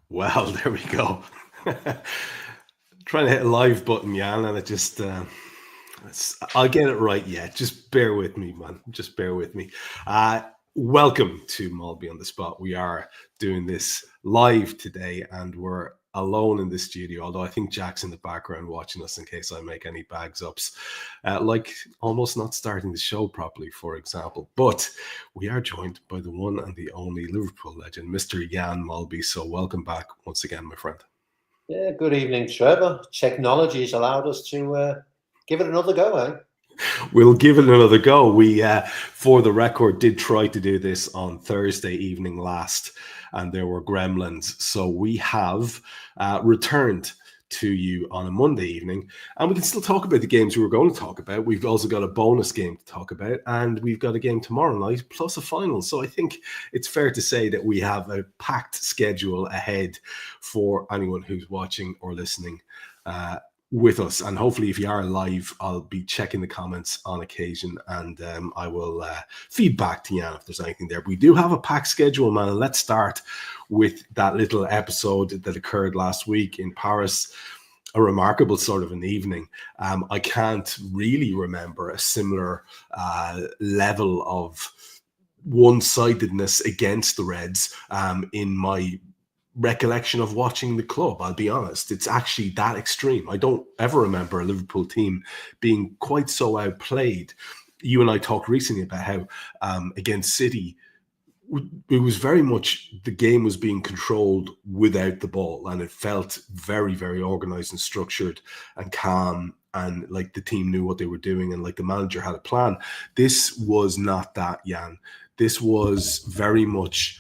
Well, there we go. Trying to hit a live button, Jan, and it just I'll get it right. Yeah, just bear with me, man. Just bear with me. Uh, Welcome to Molby on the Spot. We are doing this live today, and we're alone in the studio. Although I think Jack's in the background watching us in case I make any bags ups, like almost not starting the show properly, for example. But we are joined by the one and the only Liverpool legend, Mr. Jan Molby. So welcome back once again, my friend. Yeah, good evening, Trevor. Technology has allowed us to give it another go, eh? We'll give it another go. We, for the record, did try to do this on Thursday evening last, and there were gremlins. So we have returned to you on a Monday evening, and we can still talk about the games we were going to talk about. We've also got a bonus game to talk about, and we've got a game tomorrow night plus a final. So I think it's fair to say that we have a packed schedule ahead for anyone who's watching or listening with us. And hopefully, if you are live, I'll be checking the comments on occasion, and I will feed back to Jan if there's anything there. We do have a packed schedule, man, and let's start with that little episode that occurred last week in Paris. A remarkable sort of an evening. I can't really remember a similar level of one-sidedness against the Reds in my recollection of watching the club. I'll be honest, it's actually that extreme. I don't ever remember a Liverpool team being quite so outplayed. You and I talked recently about how against City, it was very much the game was being controlled without the ball, and it felt very, very organized and structured and calm, and like the team knew what they were doing, and like the manager had a plan. This was not that, Jan. This was very much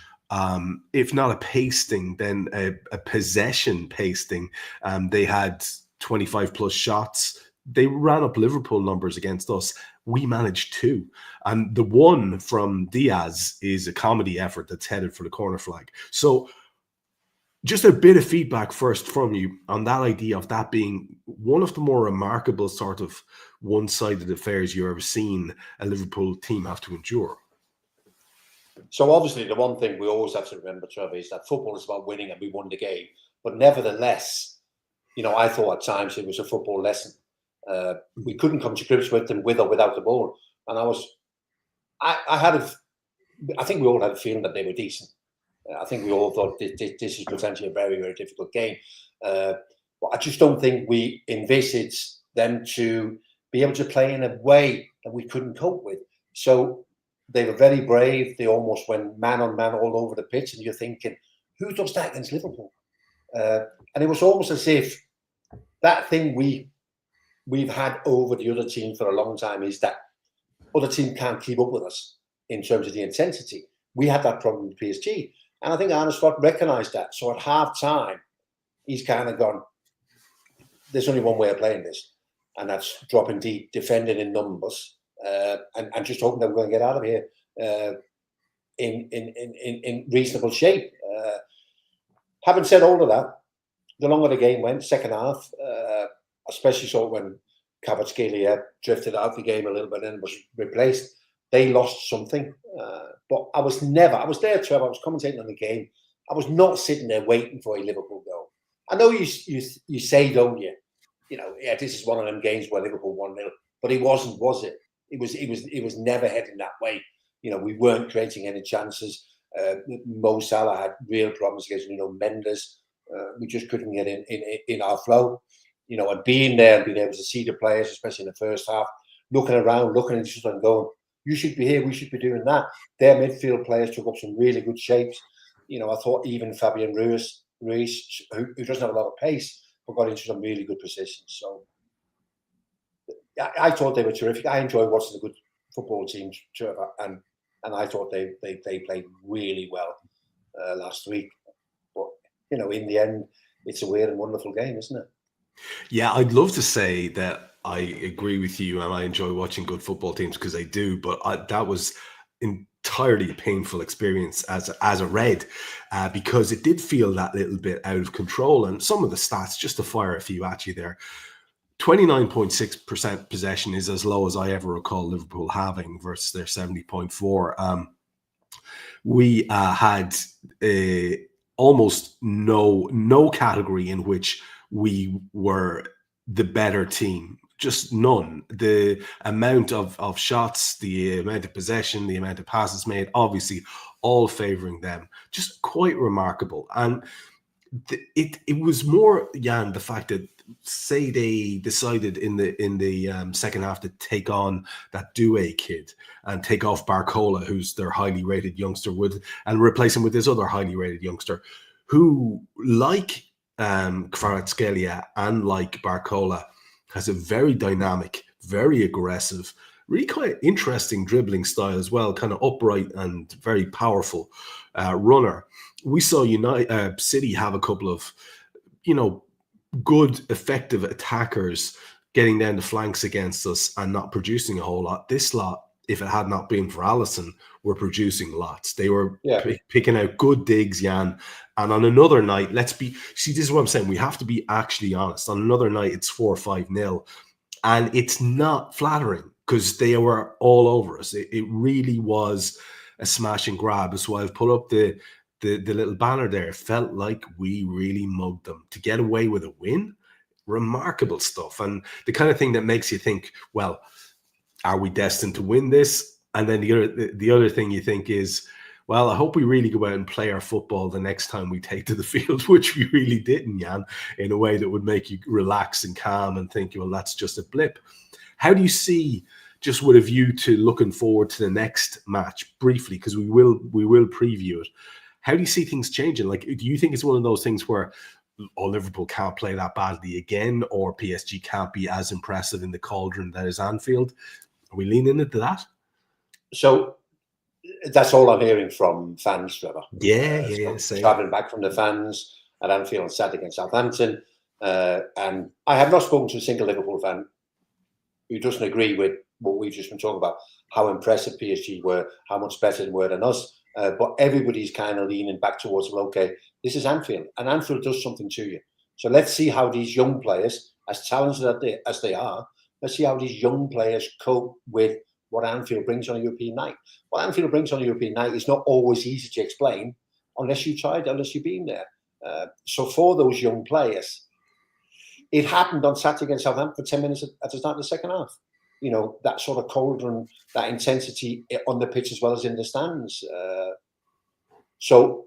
if not a pasting, then a possession pasting. They had 25 plus shots. They ran up Liverpool numbers against us. We managed two. And the one from Diaz is a comedy effort that's headed for the corner flag. So just a bit of feedback first from you on that idea of that being one of the more remarkable sort of one-sided affairs you've ever seen a Liverpool team have to endure. So obviously, the one thing we always have to remember, Trevor, is that football is about winning, and we won the game. But nevertheless, I thought at times it was a football lesson. We couldn't come to grips with them with or without the ball, and I think we all had a feeling that they were decent. I think we all thought this is potentially a very, very difficult game. But I just don't think we envisaged them to be able to play in a way that we couldn't cope with. So they were very brave. They almost went man on man all over the pitch, and you're thinking, who does that against Liverpool? And it was almost as if that thing we've had over the other team for a long time is that other team can't keep up with us in terms of the intensity. We had that problem with PSG, and I think Arne Slot recognised that. So at half time, he's kind of gone, there's only one way of playing this, and that's dropping deep, defending in numbers. And just hoping that we're going to get out of here in reasonable shape. Having said all of that, the longer the game went, second half, especially so when Kvaratskhelia drifted out the game a little bit and was replaced, they lost something. But I was there, Trev. I was commentating on the game. I was not sitting there waiting for a Liverpool goal. I know you say, don't you? This is one of them games where Liverpool 1-0, but it wasn't, was it? It was never heading that way. We weren't creating any chances. Mo Salah had real problems against Mendes. We just couldn't get in our flow. And being there and being able to see the players, especially in the first half, looking around, looking at each other and going, you should be here, we should be doing that. Their midfield players took up some really good shapes. I thought even Fabian Ruiz, who doesn't have a lot of pace, but got into some really good positions. So I thought they were terrific. I enjoy watching a good football team, Trevor, and I thought they played really well last week. But in the end, it's a weird and wonderful game, isn't it? Yeah, I'd love to say that I agree with you and I enjoy watching good football teams because I do, but that was entirely a painful experience as a Red because it did feel that little bit out of control. And some of the stats, just to fire a few at you there, 29.6% possession is as low as I ever recall Liverpool having versus their 70.4. We had almost no category in which we were the better team. Just none. The amount of shots, the amount of possession, the amount of passes made, obviously all favouring them. Just quite remarkable. And it was more, Jan, the fact that, say they decided in the second half to take on that Downey kid and take off Barcola, who's their highly rated youngster, and replace him with this other highly rated youngster, who, like Kvaratskhelia and like Barcola, has a very dynamic, very aggressive, really quite interesting dribbling style as well, kind of upright and very powerful runner. We saw City have a couple of, good, effective attackers getting down the flanks against us and not producing a whole lot. This lot, if it had not been for Alisson, were producing lots. They were picking out good digs, Jan. And on another night, this is what I'm saying. We have to be actually honest. On another night, it's 4 or 5-0. And it's not flattering because they were all over us. It really was a smash and grab. So I've put up the little banner there. It felt like we really mugged them to get away with a win. Remarkable stuff. And the kind of thing that makes you think, well, are we destined to win this? And then the other thing you think is, well, I hope we really go out and play our football the next time we take to the field, which we really didn't, Jan, in a way that would make you relax and calm and think, well, that's just a blip. How do you see, just with a view to looking forward to the next match briefly, because we will preview it, how do you see things changing? Like, do you think it's one of those things where, Liverpool can't play that badly again, or PSG can't be as impressive in the cauldron that is Anfield? Are we leaning into that? So that's all I'm hearing from fans, Trevor. Yeah. Traveling back from the fans at Anfield on Saturday against Southampton. And I have not spoken to a single Liverpool fan who doesn't agree with what we've just been talking about, how impressive PSG were, how much better they were than us. But everybody's kind of leaning back towards, well, okay, this is Anfield, and Anfield does something to you. So let's see how these young players, as talented as they are, let's see how these young players cope with what Anfield brings on a European night. What Anfield brings on a European night is not always easy to explain unless you've been there. So for those young players, it happened on Saturday against Southampton for 10 minutes at the start of the second half. That sort of cauldron, that intensity on the pitch as well as in the stands. So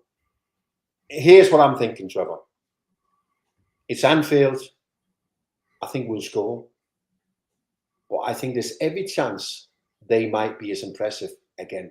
here's what I'm thinking, Trevor. It's Anfield. I think we'll score. But I think there's every chance they might be as impressive again.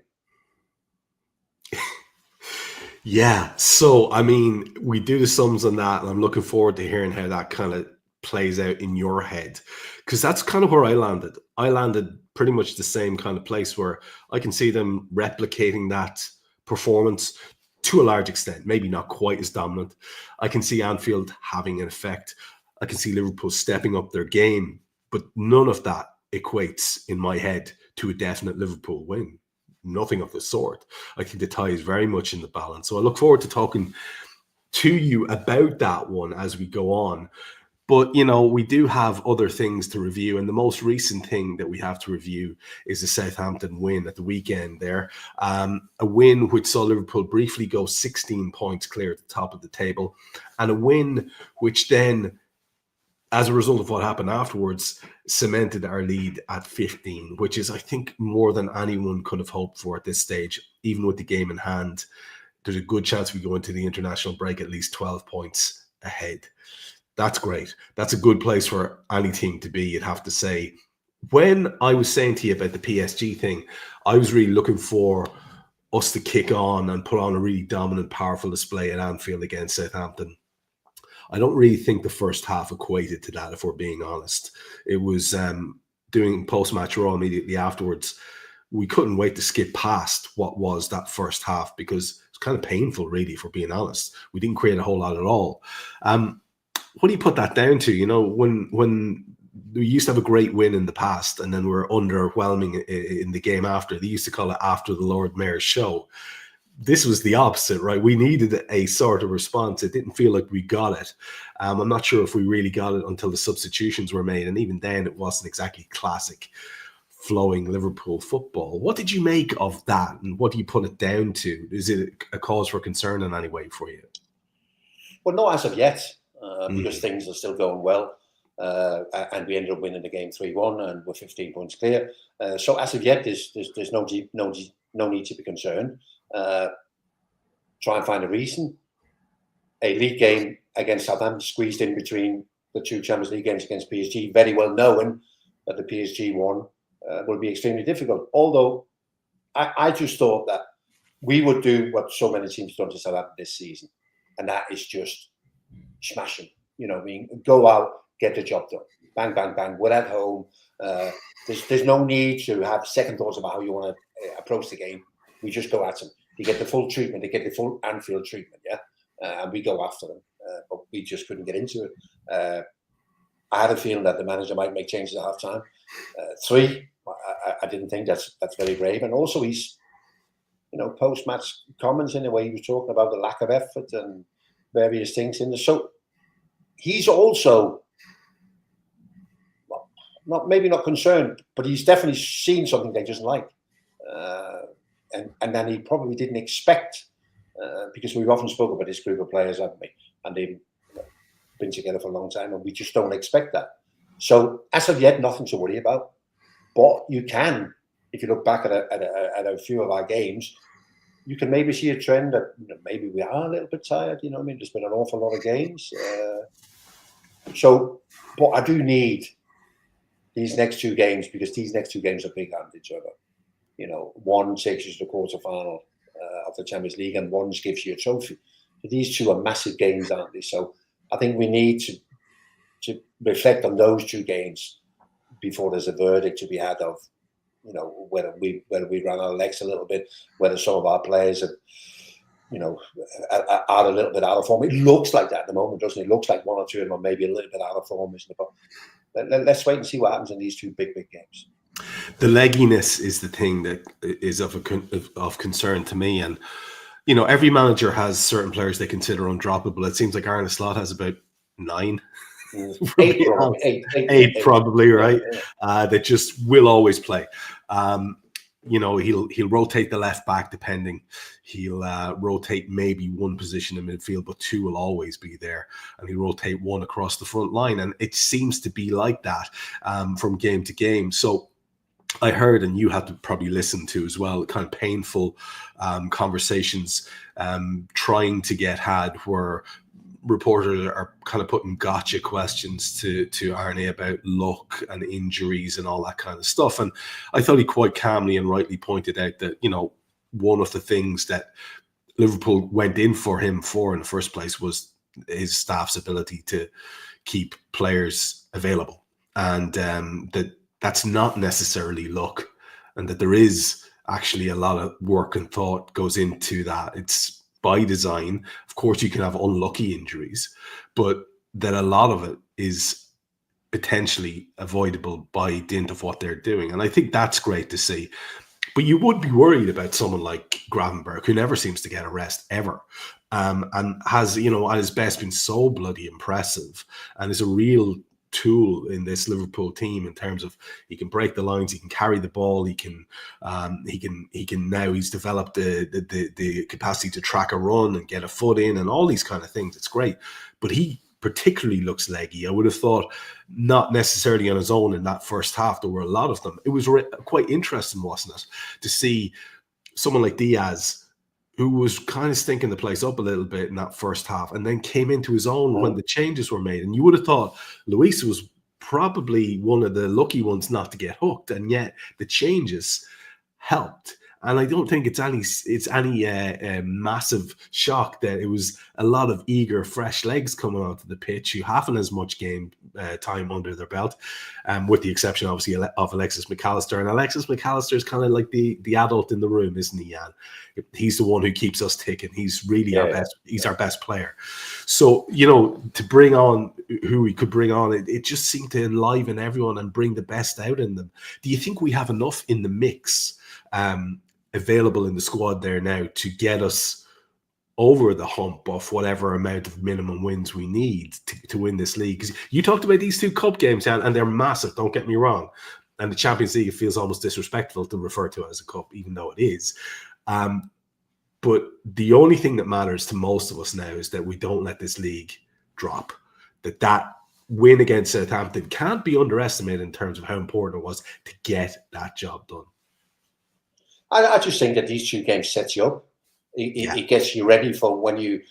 Yeah. So, I mean, we do the sums on that, and I'm looking forward to hearing how that kind of plays out in your head, because that's kind of where I landed. I landed pretty much the same kind of place where I can see them replicating that performance to a large extent, maybe not quite as dominant. I can see Anfield having an effect. I can see Liverpool stepping up their game, but none of that equates in my head to a definite Liverpool win. Nothing of the sort. I think the tie is very much in the balance. So I look forward to talking to you about that one as we go on. But, we do have other things to review. And the most recent thing that we have to review is the Southampton win at the weekend there. A win which saw Liverpool briefly go 16 points clear at the top of the table. And a win which then, as a result of what happened afterwards, cemented our lead at 15, which is, I think, more than anyone could have hoped for at this stage. Even with the game in hand, there's a good chance we go into the international break at least 12 points ahead. That's great. That's a good place for any team to be, you'd have to say. When I was saying to you about the PSG thing, I was really looking for us to kick on and put on a really dominant, powerful display at Anfield against Southampton. I don't really think the first half equated to that, if we're being honest. It was doing post-match Raw immediately afterwards. We couldn't wait to skip past what was that first half because it's kind of painful, really, if we're being honest. We didn't create a whole lot at all. What do you put that down to? When we used to have a great win in the past and then we're underwhelming in the game after, they used to call it after the Lord Mayor's show. This was the opposite, right? We needed a sort of response. It didn't feel like we got it. I'm not sure if we really got it until the substitutions were made. And even then, it wasn't exactly classic flowing Liverpool football. What did you make of that? And what do you put it down to? Is it a cause for concern in any way for you? Well, not as of yet, because things are still going well. And we ended up winning the game 3-1, and we're 15 points clear. So as of yet, there's no need to be concerned. Try and find a reason. A league game against Southampton squeezed in between the two Champions League games against PSG, very well knowing that the PSG one will be extremely difficult. Although I just thought that we would do what so many teams done to Southampton this season, and that is just smashing. You know what I mean? Go out, get the job done. Bang, bang, bang. We're at home. There's no need to have second thoughts about how you want to approach the game. We just go at them. They get the full treatment. They get the full Anfield treatment, yeah? And we go after them. But we just couldn't get into it. I had a feeling that the manager might make changes at half-time. 3, I didn't think that's very brave. And also he's, post-match comments in the way he was talking about the lack of effort and various things in there. So he's also maybe not concerned, but he's definitely seen something they doesn't like. And then he probably didn't expect, because we've often spoken about this group of players, haven't we? And they've been together for a long time, and we just don't expect that. So as of yet, nothing to worry about. But you can, if you look back at a few of our games, you can maybe see a trend that maybe we are a little bit tired. You know what I mean? There's been an awful lot of games. But I do need these next 2 games, because these next 2 games are big on each other. One takes you to the quarterfinal of the Champions League, and one gives you a trophy. So these 2 are massive games, aren't they? So I think we need to reflect on those 2 games before there's a verdict to be had of, whether we ran our legs a little bit, whether some of our players are a little bit out of form. It looks like that at the moment, doesn't it? It looks like 1 or 2 of them are maybe a little bit out of form, isn't it? But let's wait and see what happens in these 2 big games. The legginess is the thing that is of concern to me. And, every manager has certain players they consider undroppable. It seems like Arne Slot has about 9. 8 probably, right? That just will always play. He'll rotate the left back depending. He'll rotate maybe 1 position in midfield, but 2 will always be there. And he'll rotate 1 across the front line. And it seems to be like that from game to game. So I heard, and you had to probably listen to as well, kind of painful conversations trying to get had where reporters are kind of putting gotcha questions to Arne about luck and injuries and all that kind of stuff. And I thought he quite calmly and rightly pointed out that, one of the things that Liverpool went in for him for in the first place was his staff's ability to keep players available. And that's not necessarily luck, and that there is actually a lot of work and thought goes into that. It's by design. Of course, you can have unlucky injuries, but that a lot of it is potentially avoidable by dint of what they're doing. And I think that's great to see. But you would be worried about someone like Gravenberch, who never seems to get a rest ever, and has, at his best, been so bloody impressive, and is a real tool in this Liverpool team in terms of he can break the lines, he can carry the ball, he can now he's developed the capacity to track a run and get a foot in and all these kind of things. It's great, but he particularly looks leggy. I would have thought not necessarily on his own in that first half. There were a lot of them. It was quite interesting, wasn't it, to see someone like Diaz, who was kind of stinking the place up a little bit in that first half, and then came into his own when the changes were made. And you would have thought Luis was probably one of the lucky ones not to get hooked, and yet the changes helped. And I don't think it's any massive shock that it was a lot of eager, fresh legs coming onto the pitch who haven't as much game time under their belt, with the exception, obviously, of Alexis McAllister. And Alexis McAllister is kind of like the adult in the room, isn't he, Jan? He's the one who keeps us ticking. He's really our best. He's our best player. So, to bring on who we could bring on, it just seemed to enliven everyone and bring the best out in them. Do you think we have enough in the mix available in the squad there now to get us over the hump of whatever amount of minimum wins we need to win this league? Because you talked about these 2 cup games, and they're massive, don't get me wrong. And the Champions League, it feels almost disrespectful to refer to it as a cup, even though it is. But the only thing that matters to most of us now is that we don't let this league drop. That win against Southampton can't be underestimated in terms of how important it was to get that job done. I just think that these 2 games set you up. It gets you ready for when you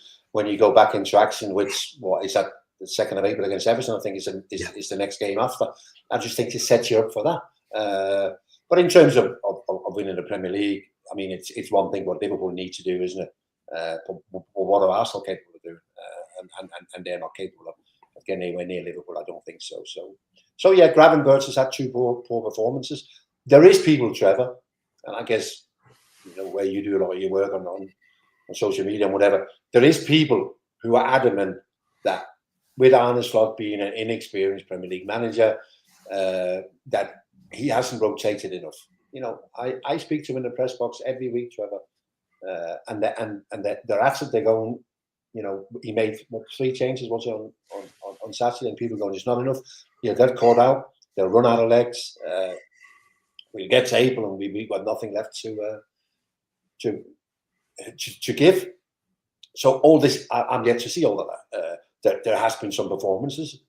go back into action, which, what is that, the 2nd of April against Everton, I think is the next game after. I just think it sets you up for that. But in terms of winning the Premier League, I mean, it's one thing what Liverpool need to do, isn't it? But what are Arsenal capable of doing? And they're not capable of getting anywhere near Liverpool. I don't think so. So yeah, Gravenberch has had 2 poor performances. There is people, Trevor, and I guess, you know, where you do a lot of your work on social media and whatever, there is people who are adamant that with Arne Slot being an inexperienced Premier League manager, that he hasn't rotated enough. You know, I speak to him in the press box every week, Trevor, and they're at it. They're going, you know, he made 3 changes, was it, on Saturday, and people going, it's not enough. You know, they're caught out. They'll run out of legs. We'll get to April and we've got nothing left to give. So all this, I'm yet to see all of that. There has been some performances.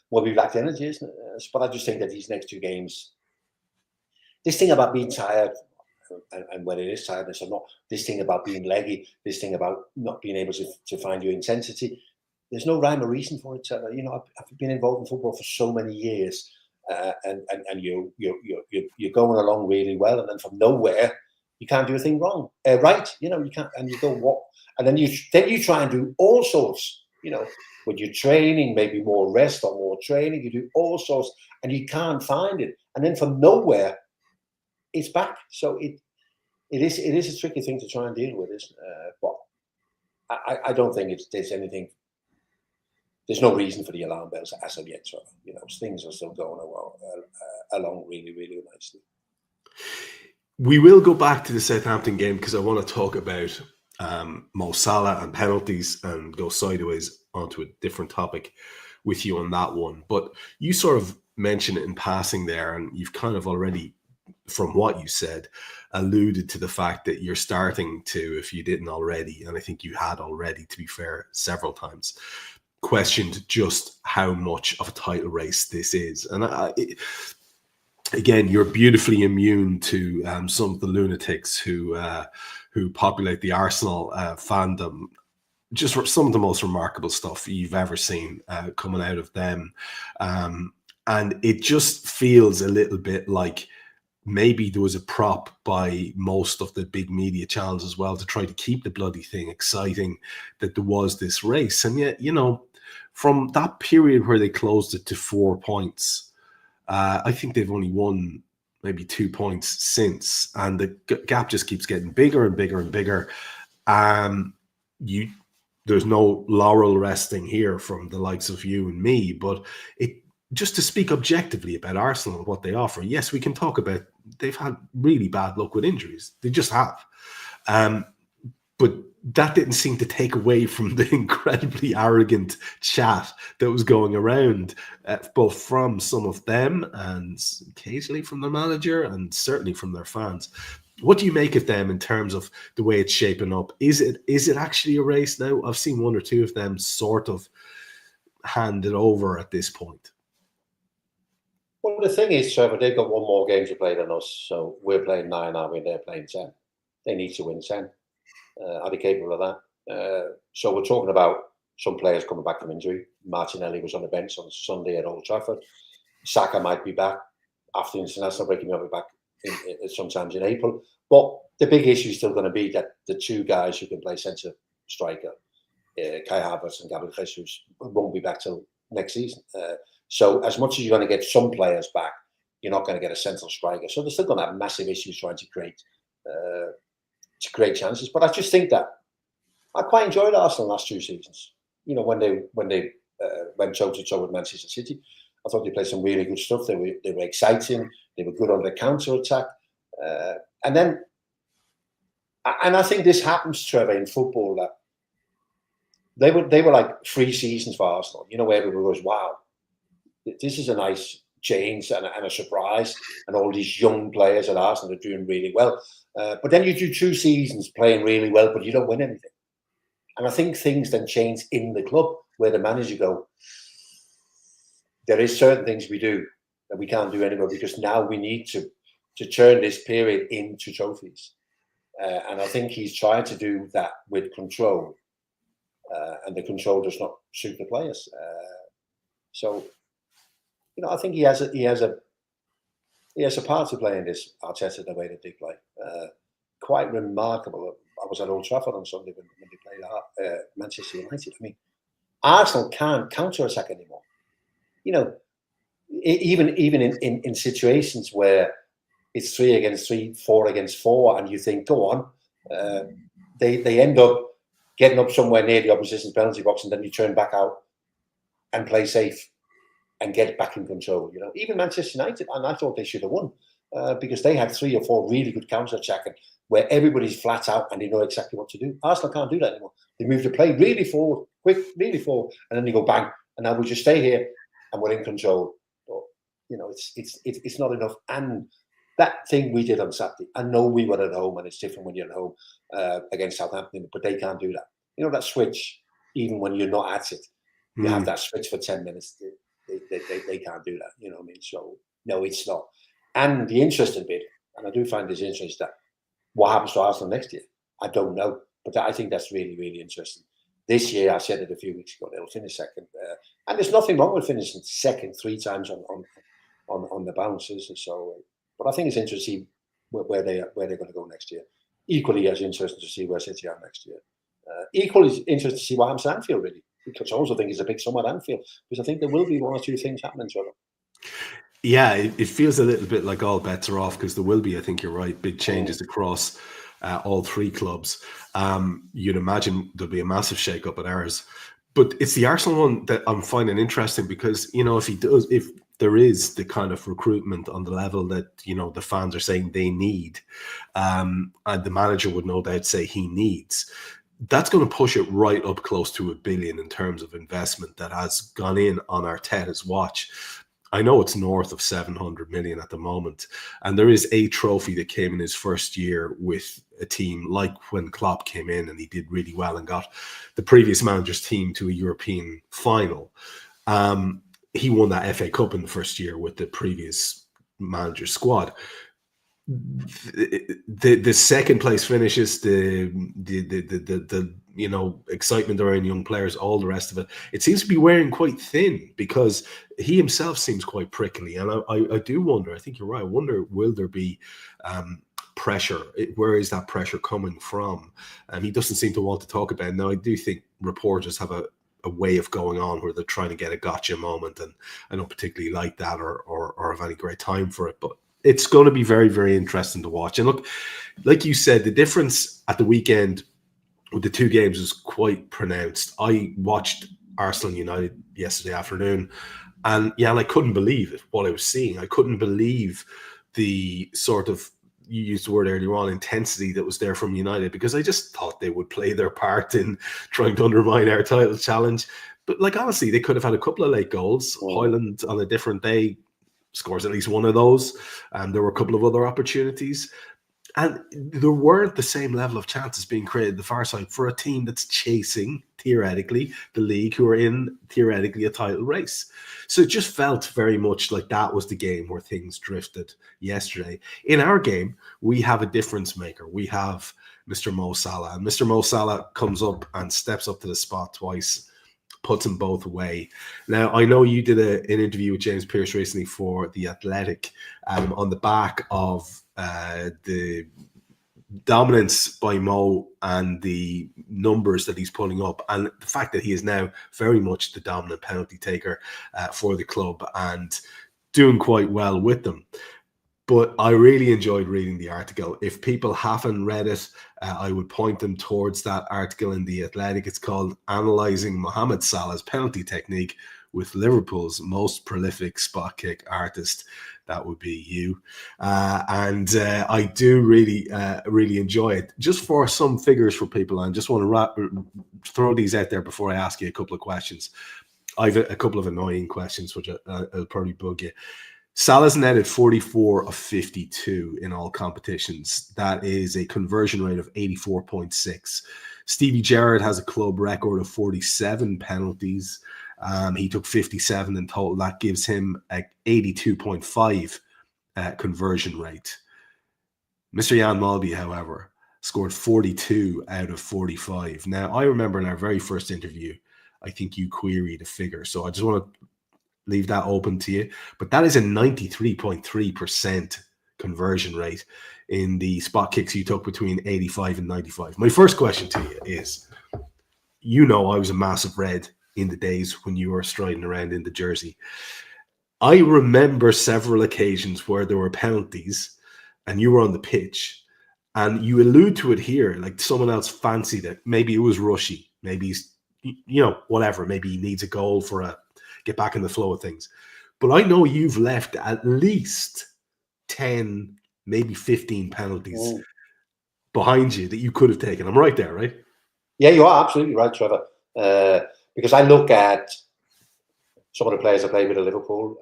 Will be lacked energy, isn't it? But I just think that these next 2 games, this thing about being tired, and whether it is tiredness or not, this thing about being leggy, this thing about not being able to find your intensity, there's no rhyme or reason for it. You know, I've been involved in football for so many years, and you're going along really well, and then from nowhere you can't do a thing wrong, right? You know, you can't, and you go what, and then you try and do all sorts. You know, when you're training, maybe more rest or more training, you do all sorts, and you can't find it, and then from nowhere, it's back. So it is a tricky thing to try and deal with, isn't it? But I don't think there's anything. There's no reason for the alarm bells as of yet. So, you know, things are still going along really, really nicely. We will go back to the Southampton game because I want to talk about Mo Salah and penalties and go sideways onto a different topic with you on that one. But you sort of mentioned it in passing there, and you've kind of already, from what you said, alluded to the fact that you're starting to, if you didn't already, and I think you had already, to be fair, several times, questioned just how much of a title race this is. And again, you're beautifully immune to some of the lunatics who populate the Arsenal fandom. Just some of the most remarkable stuff you've ever seen coming out of them. And it just feels a little bit like maybe there was a prop by most of the big media channels as well to try to keep the bloody thing exciting, that there was this race. And yet, you know, from that period where they closed it to 4 points, I think they've only won maybe 2 points since, and the gap just keeps getting bigger and bigger and bigger. There's no laurel resting here from the likes of you and me, but just to speak objectively about Arsenal and what they offer, yes, we can talk about they've had really bad luck with injuries. They just have. But that didn't seem to take away from the incredibly arrogant chat that was going around, both from some of them and occasionally from the manager and certainly from their fans. What do you make of them in terms of the way it's shaping up? Is it actually a race now? I've seen 1 or 2 of them sort of hand it over at this point. Well, the thing is, Trevor, they've got 1 more game to play than us. So we're playing 9, are we? They're playing 10. They need to win 10. Are they capable of that? So we're talking about some players coming back from injury. Martinelli was on the bench on Sunday at Old Trafford. Saka might be back after international break. He might be back sometimes in April. But the big issue is still going to be that the 2 guys who can play centre striker, Kai Havertz and Gabriel Jesus, won't be back till next season. So as much as you're going to get some players back, you're not going to get a central striker. So they're still going to have massive issues trying to create chances. But I just think that I quite enjoyed Arsenal last 2 seasons. You know, when they went toe to toe with Manchester City, I thought they played some really good stuff. They were exciting. They were good on the counter attack. And I think this happens, Trevor, in football, that they were like 3 seasons for Arsenal. You know, where everyone goes, wow, this is a nice change and a surprise, and all these young players at Arsenal are doing really well. But then you do 2 seasons playing really well, but you don't win anything. And I think things then change in the club where the manager go, there is certain things we do that we can't do anymore because now we need to turn this period into trophies. And I think he's trying to do that with control. And the control does not suit the players. So, I think he has a part to play in this, Arteta, the way that they play. Quite remarkable. I was at Old Trafford on Sunday when they played Manchester United. I mean, Arsenal can't counter-attack anymore. Even in situations where it's 3 against 3, 4 against 4, and you think, go on, they end up getting up somewhere near the opposition's penalty box, and then you turn back out and play safe and get back in control. Even Manchester United, and I thought they should have won because they had 3 or 4 really good counter-attacking where everybody's flat out and they know exactly what to do. Arsenal can't do that anymore. They move the play really forward, quick, really forward, and then they go bang, and now we just stay here and we're in control. But, it's not enough. And that thing we did on Saturday, I know we were at home, and it's different when you're at home against Southampton, but they can't do that. That switch, even when you're not at it, you have that switch for 10 minutes. They can't do that. You know what I mean? So, no, it's not. And the interesting bit, and I do find this interesting, that what happens to Arsenal next year? I don't know. But I think that's really, really interesting. This year, I said it a few weeks ago, they'll finish second. And there's nothing wrong with finishing second 3 times on the bounces. And so, but I think it's interesting to see where they're going to go next year. Equally as interesting to see where City are next year. Equally interesting to see what happens at Anfield, really. Because I also think it's a big summer at Anfield. Because I think there will be 1 or 2 things happening to them. Yeah, it feels a little bit like all bets are off because there will be, I think you're right, big changes across all 3 clubs. You'd imagine there'll be a massive shake-up at ours. But it's the Arsenal one that I'm finding interesting because, if there is the kind of recruitment on the level that, the fans are saying they need, and the manager would no doubt say he needs, that's going to push it right up close to $1 billion in terms of investment that has gone in on Arteta's watch. I know it's north of 700 million at the moment. And there is a trophy that came in his first year with a team like when Klopp came in and he did really well and got the previous manager's team to a European final. He won that FA Cup in the first year with the previous manager's squad. The second place finishes, the excitement around young players, all the rest of it. It seems to be wearing quite thin because he himself seems quite prickly, and I do wonder. I think you're right. I wonder, will there be pressure? Where is that pressure coming from? He doesn't seem to want to talk about it. Now, I do think reporters have a way of going on where they're trying to get a gotcha moment, and I don't particularly like that or have any great time for it, but it's going to be very, very interesting to watch. And look, like you said, the difference at the weekend with the 2 games is quite pronounced. I watched Arsenal United yesterday afternoon, and I couldn't believe what I was seeing. I couldn't believe the sort of, you used the word earlier on, intensity that was there from United, because I just thought they would play their part in trying to undermine our title challenge. But honestly, they could have had a couple of late goals. Højlund on a different day scores at least one of those. There were a couple of other opportunities. And there weren't the same level of chances being created the far side for a team that's chasing, theoretically, the league, who are in, theoretically, a title race. So it just felt very much like that was the game where things drifted yesterday. In our game, we have a difference maker. We have Mr. Mo Salah. And Mr. Mo Salah comes up and steps up to the spot twice, puts them both away. Now, I know you did an interview with James Pearce recently for The Athletic on the back of the dominance by Mo and the numbers that he's pulling up, and the fact that he is now very much the dominant penalty taker for the club and doing quite well with them. But I really enjoyed reading the article. If people haven't read it, I would point them towards that article in The Athletic. It's called Analysing Mohamed Salah's Penalty Technique with Liverpool's Most Prolific Spot Kick Artist. That would be you. And I do really enjoy it. Just for some figures for people, and just want to throw these out there before I ask you a couple of questions. I've a couple of annoying questions, which I'll probably bug you. Salah's netted 44 of 52 in all competitions. That is a conversion rate of 84.6. Stevie Gerrard has a club record of 47 penalties. He took 57 in total. That gives him an 82.5 conversion rate. Mr. Jan Molby, however, scored 42 out of 45. Now, I remember in our very first interview, I think you queried a figure. So I just want to leave that open to you. But that is a 93.3% conversion rate in the spot kicks you took between 85 and 95. My first question to you is, I was a massive red in the days when you were striding around in the jersey. I remember several occasions where there were penalties and you were on the pitch, and you allude to it here, like someone else fancied it. Maybe it was rushy. Maybe he's, whatever. Maybe he needs a goal get back in the flow of things. But I know you've left at least 10, maybe 15 penalties behind you that you could have taken. I'm right there, right? Yeah, you are absolutely right, Trevor. Because I look at some of the players I played with at Liverpool.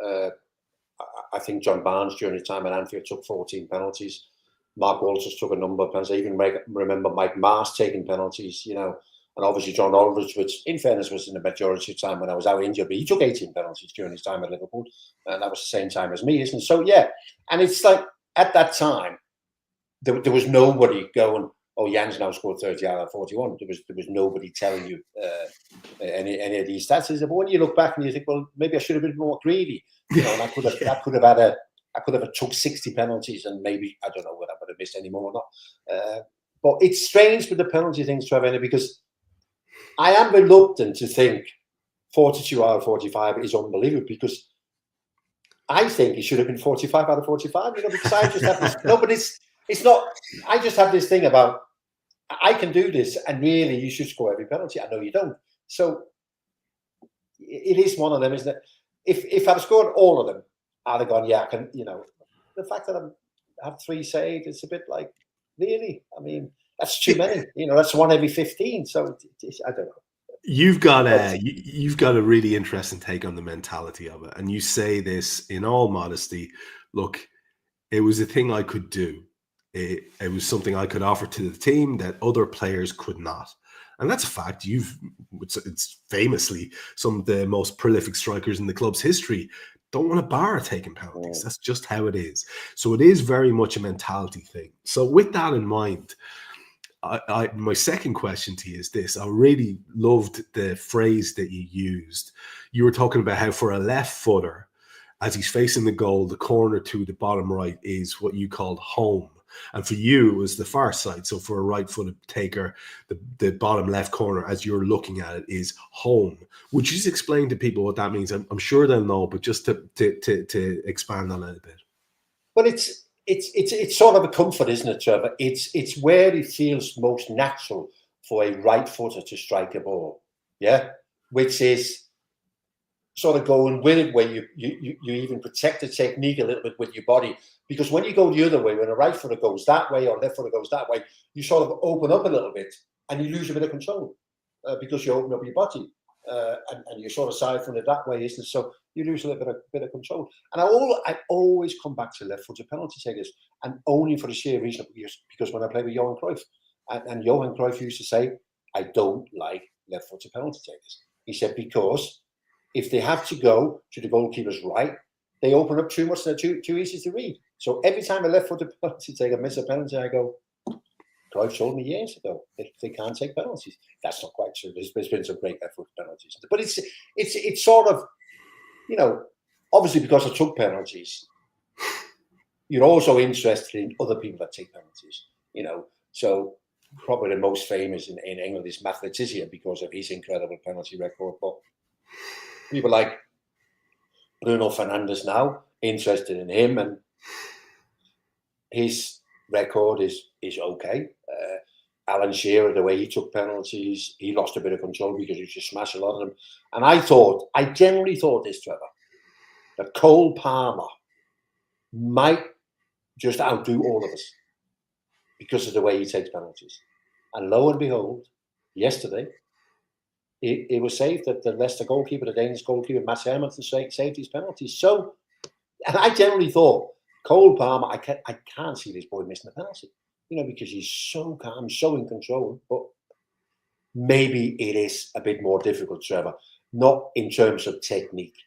I think John Barnes during his time at Anfield took 14 penalties. Mark Walters took a number of penalties. I even remember Mike Mars taking penalties, and obviously John Aldridge, which in fairness was in the majority of the time when I was out injured, but he took 18 penalties during his time at Liverpool. And that was the same time as me, isn't it? So, yeah. And it's like at that time, there was nobody going, oh, Jan's now scored 30 out of 41. There was nobody telling you any of these stats. But when you look back and you think, well, maybe I should have been more greedy, and I could have took 60 penalties, and maybe I don't know whether I would have missed any more or not. But it's strange with the penalty things, Trevor, because I am reluctant to think 42 out of 45 is unbelievable, because I think it should have been 45 out of 45. Because I just have this. No, but it's not. I just have this thing about, I can do this, and really you should score every penalty. I know you don't. So it is one of them, isn't it? If I'd scored all of them, I'd have gone, yeah, I can, the fact that I have 3 saved, it's a bit like, really? I mean, that's too many. That's 1 every 15. So I don't know. You've got a really interesting take on the mentality of it. And you say this in all modesty. Look, it was a thing I could do. It was something I could offer to the team that other players could not. And that's a fact. It's famously some of the most prolific strikers in the club's history don't want to bar taking penalties. That's just how it is. So it is very much a mentality thing. So with that in mind, my second question to you is this. I really loved the phrase that you used. You were talking about how for a left footer, as he's facing the goal, the corner to the bottom right is what you called home. And for you, it was the far side. So for a right-footed taker, the bottom left corner, as you're looking at it, is home. Would you just explain to people what that means? I'm sure they'll know, but just to expand on it a bit. Well, it's sort of a comfort, isn't it, Trevor? It's where it feels most natural for a right footer to strike a ball, yeah, which is sort of going with it, where you even protect the technique a little bit with your body, because when you go the other way, when a right footer goes that way or left footer goes that way, you sort of open up a little bit and you lose a bit of control because you open up your body and you sort of side from it that way, isn't it? So you lose a little bit of control. And I always come back to left-footed penalty takers, and only for the sheer reason because when I played with Johan Cruyff, and Johan Cruyff used to say, I don't like left-footed penalty takers. He said, because if they have to go to the goalkeeper's right, they open up too much and they're too easy to read. So every time a left-footed penalty taker miss a penalty, I go, Cruyff told me years ago they can't take penalties. That's not quite true. There's been some great left-footed penalties. But it's sort of, obviously because I took penalties, you're also interested in other people that take penalties, So probably the most famous in England is Matt Letizia because of his incredible penalty record. But people like Bruno Fernandes now, interested in him, and his record is okay. Alan Shearer, the way he took penalties, he lost a bit of control because he just smashed a lot of them. And I generally thought this, Trevor, that Cole Palmer might just outdo all of us because of the way he takes penalties. And lo and behold, yesterday, it was saved that the Leicester goalkeeper, the Danish goalkeeper, Mads Hermansen, saved his penalties. So, and I generally thought, Cole Palmer, I can't see this boy missing a penalty, because he's so calm, so in control. But maybe it is a bit more difficult, Trevor, not in terms of technique,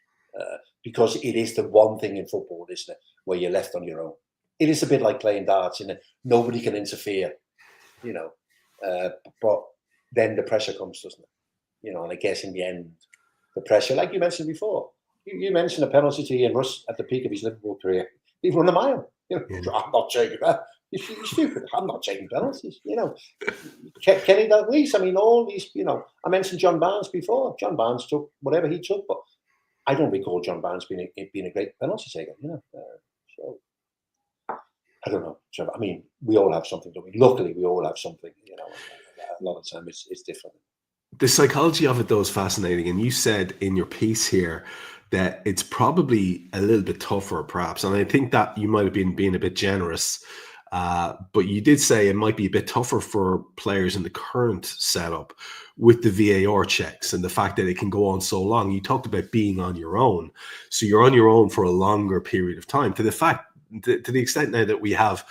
because it is the one thing in football, isn't it, where you're left on your own. It is a bit like playing darts, nobody can interfere, but then the pressure comes, doesn't it? And I guess in the end, the pressure, like you mentioned before, you mentioned a penalty to Ian Russ at the peak of his Liverpool career. He'd run a mile. I'm not taking that. You're stupid. I'm not taking penalties. Kenny Dalglish. I mean, all these. I mentioned John Barnes before. John Barnes took whatever he took, but I don't recall John Barnes being a great penalty taker. So I don't know, Trevor. I mean, we all have something, don't we? Luckily, we all have something. A lot of the time it's different. The psychology of it, though, is fascinating. And you said in your piece here that it's probably a little bit tougher, perhaps. And I think that you might have been being a bit generous. But you did say it might be a bit tougher for players in the current setup with the VAR checks and the fact that it can go on so long. You talked about being on your own. So you're on your own for a longer period of time. To the extent now that we have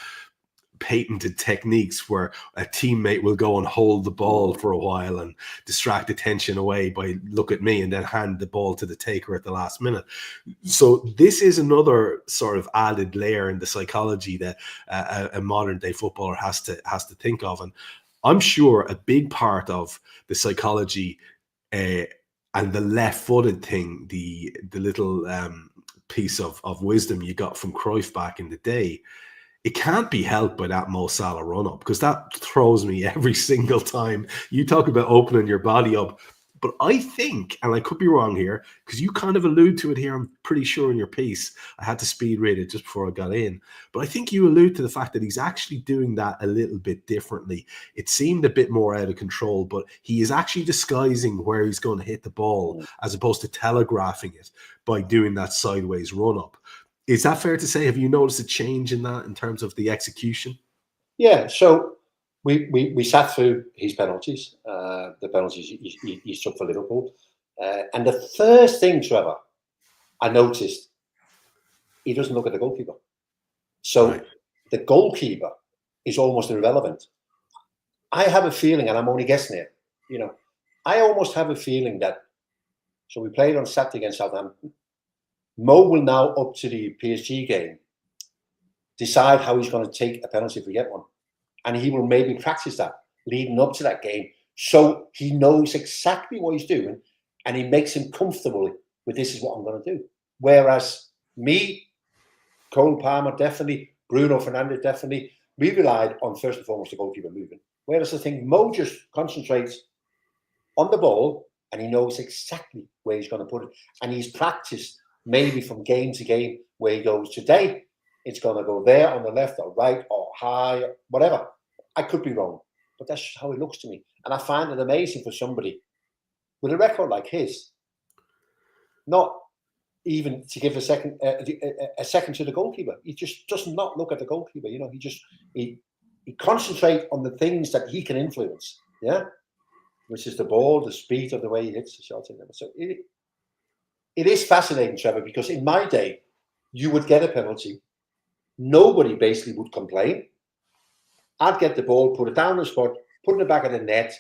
patented techniques where a teammate will go and hold the ball for a while and distract attention away by look at me and then hand the ball to the taker at the last minute. So this is another sort of added layer in the psychology that a modern day footballer has to think of. And I'm sure a big part of the psychology and the left-footed thing, the little piece of wisdom you got from Cruyff back in the day, it can't be helped by that Mo Salah run-up, because that throws me every single time. You talk about opening your body up. But I think, and I could be wrong here, because you kind of allude to it here, I'm pretty sure in your piece, I had to speed read it just before I got in, but I think you allude to the fact that he's actually doing that a little bit differently. It seemed a bit more out of control, but he is actually disguising where he's going to hit the ball as opposed to telegraphing it by doing that sideways run-up. Is that fair to say? Have you noticed a change in that in terms of the execution? Yeah, so we sat through his penalties, the penalties he took for Liverpool. And the first thing, Trevor, I noticed, he doesn't look at the goalkeeper. So right. The goalkeeper is almost irrelevant. I have a feeling, and I'm only guessing here, I almost have a feeling that, so we played on Saturday against Southampton. Mo will now, up to the PSG game, decide how he's going to take a penalty if we get one. And he will maybe practice that leading up to that game, so he knows exactly what he's doing and he makes him comfortable with this is what I'm going to do. Whereas me, Cole Palmer, definitely, Bruno Fernandes, definitely, we relied on first and foremost the goalkeeper moving. Whereas I think Mo just concentrates on the ball and he knows exactly where he's going to put it. And he's practiced maybe from game to game where he goes, today it's going to go there on the left or right or high, whatever. I could be wrong, but that's how it looks to me. And I find it amazing for somebody with a record like his, not even to give a second to the goalkeeper. He just does not look at the goalkeeper. He concentrates on the things that he can influence, which is the ball, the speed of the way he hits the shot. So it is fascinating, Trevor, because in my day, you would get a penalty. Nobody basically would complain. I'd get the ball, put it down the spot, put it in the back of the net,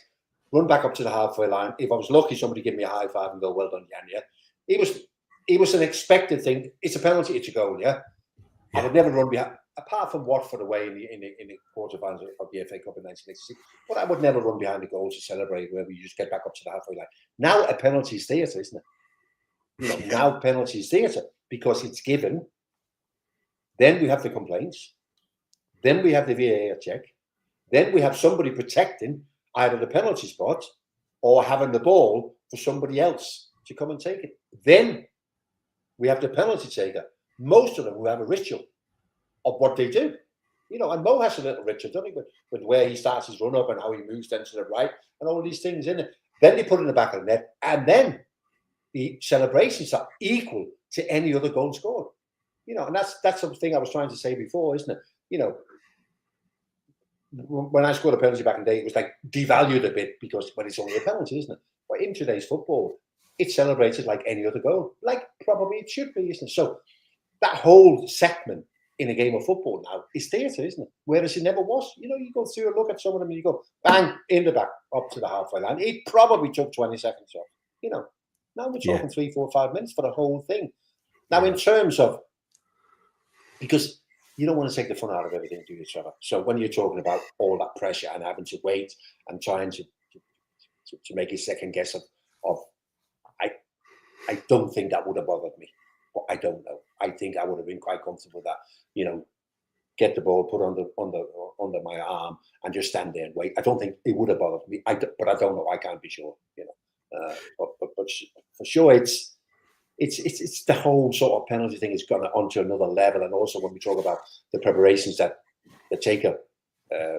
run back up to the halfway line. If I was lucky, somebody give me a high five and go, well done, Jan, It was an expected thing. It's a penalty, it's a goal, I would never run behind, apart from Watford away in the quarterfinals of the FA Cup in 1986. But I would never run behind the goal to celebrate where you just get back up to the halfway line. Now a penalty is theatre, isn't it? Now penalty is theatre because it's given. Then we have the complaints. Then we have the VAR check. Then we have somebody protecting either the penalty spot or having the ball for somebody else to come and take it. Then we have the penalty taker. Most of them who have a ritual of what they do. And Mo has a little ritual, doesn't he? With where he starts his run up and how he moves then to the right and all these things in it. Then they put it in the back of the net. And then the celebrations are equal to any other goal scored. And that's something I was trying to say before, isn't it? when I scored a penalty back in the day, it was like devalued a bit because when it's only a penalty, isn't it? But in today's football, it's celebrated like any other goal, like probably it should be, isn't it? So that whole segment in a game of football now is theatre, isn't it? Whereas it never was. You know, you go through and look at some of them and you go, bang, in the back, up to the halfway line. It probably took 20 seconds off. You know, now we're talking 3, 4, 5 minutes for the whole thing. Now, in terms of, because you don't want to take the fun out of everything, do you, Trevor? So when you're talking about all that pressure and having to wait and trying to make a second guess of I don't think that would have bothered me, but I don't know. I think I would have been quite comfortable with that. You know, get the ball put under my arm and just stand there and wait. I don't think it would have bothered me. But I don't know. I can't be sure. You know, but for sure, it's the whole sort of penalty thing has gone onto another level. And also when we talk about the preparations that the taker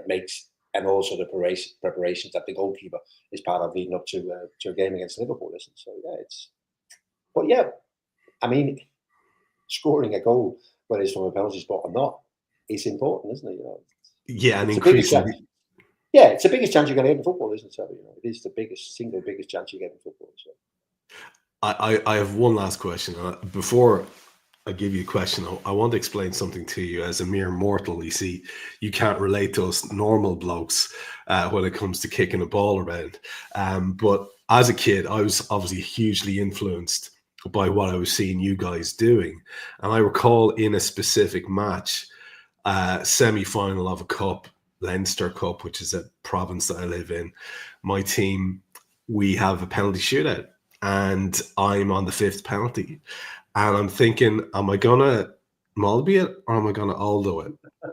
makes, and also the preparations that the goalkeeper is part of leading up to a game against Liverpool, isn't it? So yeah, but yeah, I mean, scoring a goal, whether it's from a penalty spot or not, is important, isn't it? You know, yeah, and increasingly, it's the biggest chance you're going to get in football, isn't it? So, you know, it is the single biggest chance you get in football. So. I have one last question. Before I give you a question, I want to explain something to you. As a mere mortal, you see, you can't relate to us normal blokes when it comes to kicking a ball around. But as a kid, I was obviously hugely influenced by what I was seeing you guys doing. And I recall in a specific match, semi-final of a cup, Leinster Cup, which is a province that I live in, my team, we have a penalty shootout. And I'm on the 5th penalty. And I'm thinking, am I going to Molby it or am I going to Aldo it?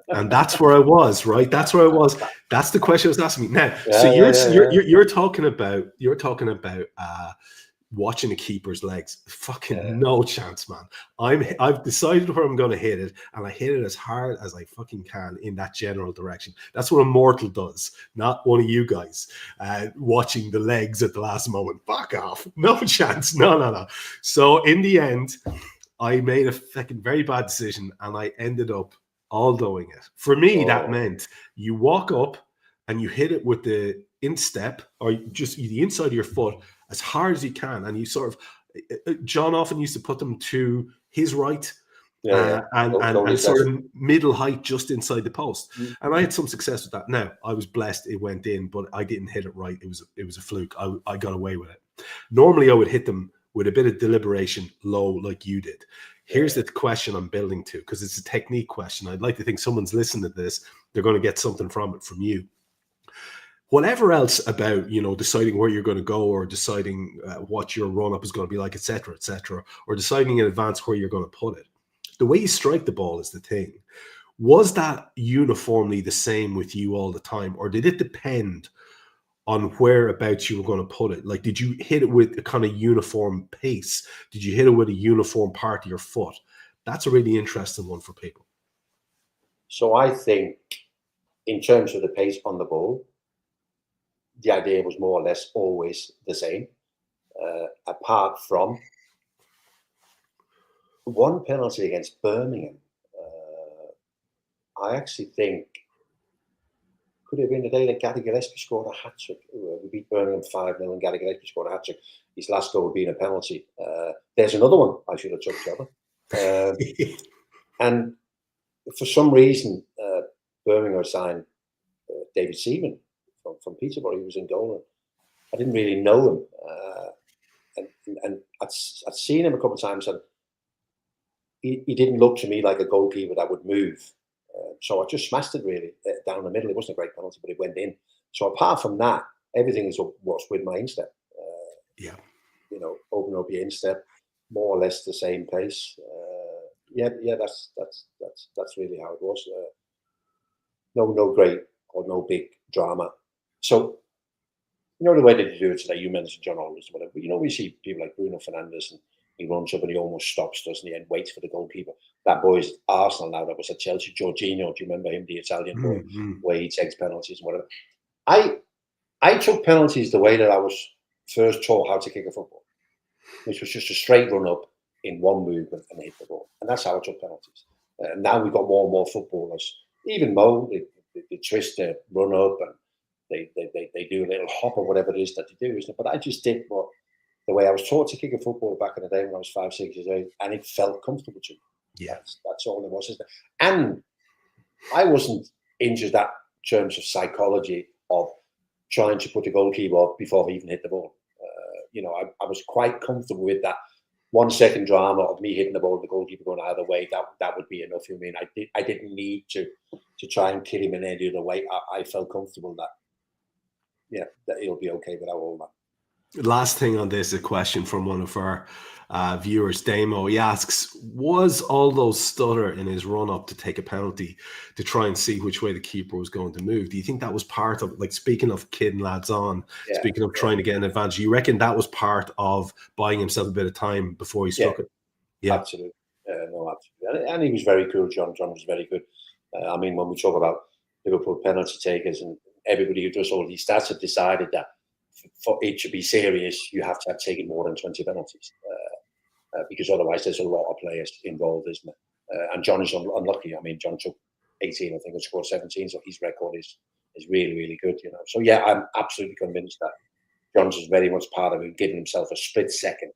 And that's where I was, right? That's where I was. That's the question I was asking me. Now, so you're talking about watching a keeper's legs. Fucking no chance, man. I've decided where I'm going to hit it, and I hit it as hard as I fucking can in that general direction. That's what a mortal does, not one of you guys watching the legs at the last moment. Fuck off. No chance. No. So in the end, I made a fucking very bad decision, and I ended up Aldoing it. For me, that meant you walk up and you hit it with the instep, or just the inside of your foot, as hard as you can, and you sort of, John often used to put them to his right, and sort of middle height just inside the post. And I had some success with that. Now, I was blessed it went in, but I didn't hit it right. It was a fluke. I got away with it. Normally, I would hit them with a bit of deliberation low like you did. Here's the question I'm building to, because it's a technique question. I'd like to think someone's listening to this. They're going to get something from it from you. Whatever else about, you know, deciding where you're going to go, or deciding what your run-up is going to be like, etc., or deciding in advance where you're going to put it. The way you strike the ball is the thing. Was that uniformly the same with you all the time, or did it depend on whereabouts you were going to put it? Like, did you hit it with a kind of uniform pace? Did you hit it with a uniform part of your foot? That's a really interesting one for people. So I think in terms of the pace on the ball, the idea was more or less always the same, apart from one penalty against Birmingham. I actually think could have been the day that Gary Gillespie scored a hat-trick. We beat Birmingham 5-0 and Gary Gillespie scored a hat-trick. His last goal being a penalty. There's another one I should have took, Trevor. And for some reason, Birmingham signed David Seaman from Peterborough. He was in goal. I didn't really know him. And I'd seen him a couple of times, and he didn't look to me like a goalkeeper that would move. So I just smashed it really down the middle. It wasn't a great penalty, but it went in. So apart from that, everything is what's with my instep. You know, open up your instep, more or less the same pace. That's really how it was. No great or no big drama. So, you know, the way that you do it today, you mentioned John Aldridge, whatever. You know, we see people like Bruno Fernandes, and he runs up and he almost stops, doesn't he, and waits for the goalkeeper. That boy's Arsenal now. That was at Chelsea. Jorginho, do you remember him, the Italian boy, where he takes penalties and whatever? I took penalties the way that I was first taught how to kick a football, which was just a straight run up in one movement and hit the ball. And that's how I took penalties. Now we've got more and more footballers. Even Mo, they twist their run up and they do a little hop or whatever it is that they do, isn't it? But I just did the way I was taught to kick a football back in the day when I was 5, 6 years old, and it felt comfortable to me. Yeah, that's all it was, isn't it? And I wasn't into that terms of psychology of trying to put the goalkeeper up before I even hit the ball. I was quite comfortable with that 1 second drama of me hitting the ball, the goalkeeper going either way. That would be enough. I mean, I didn't need to try and kill him in any other way. I felt comfortable that it'll be okay without all that. Last thing on this, a question from one of our viewers, Damo. He asks, was Aldo stutter in his run-up to take a penalty to try and see which way the keeper was going to move? Do you think that was part of, like, speaking of kidding lads on, speaking of trying to get an advantage, you reckon that was part of buying himself a bit of time before he struck it? Yeah. Absolutely. No, absolutely. And he was very cool, John. John was very good. I mean, when we talk about Liverpool penalty takers and everybody who does all these stats have decided that for it to be serious, you have to have taken more than 20 penalties because otherwise there's a lot of players involved, isn't it? And John is unlucky. I mean, John took 18, I think, and scored 17, so his record is really, really good, So, yeah, I'm absolutely convinced that John's is very much part of it, giving himself a split second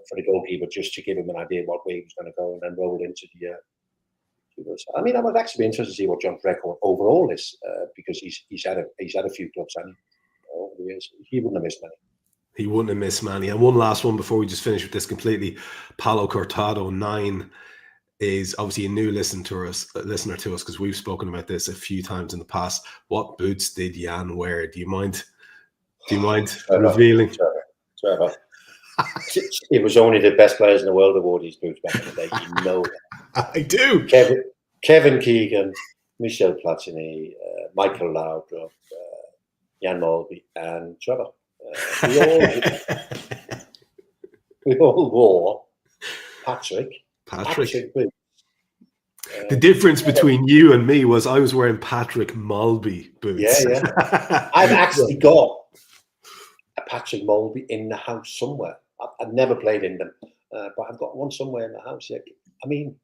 for the goalkeeper just to give him an idea what way he was going to go and then roll into the I mean, I would actually be interested to see what John's record overall is because he's had a few clubs, and he wouldn't have missed many. He wouldn't have missed many. And one last one before we just finish with this completely. Paulo Cortado 9 is obviously a new listener to us because we've spoken about this a few times in the past. What boots did Jan wear? Do you mind revealing? Trevor. It was only the best players in the world that wore these boots back in the day. You know that. I do. Kevin Keegan, Michel Platini, Michael Laudrup, Jan Molby, and Trevor. We all wore Patrick boots. The difference between you and me was I was wearing Patrick Molby boots. Yeah. I've actually got a Patrick Molby in the house somewhere. I've never played in them, but I've got one somewhere in the house. Yeah. I mean,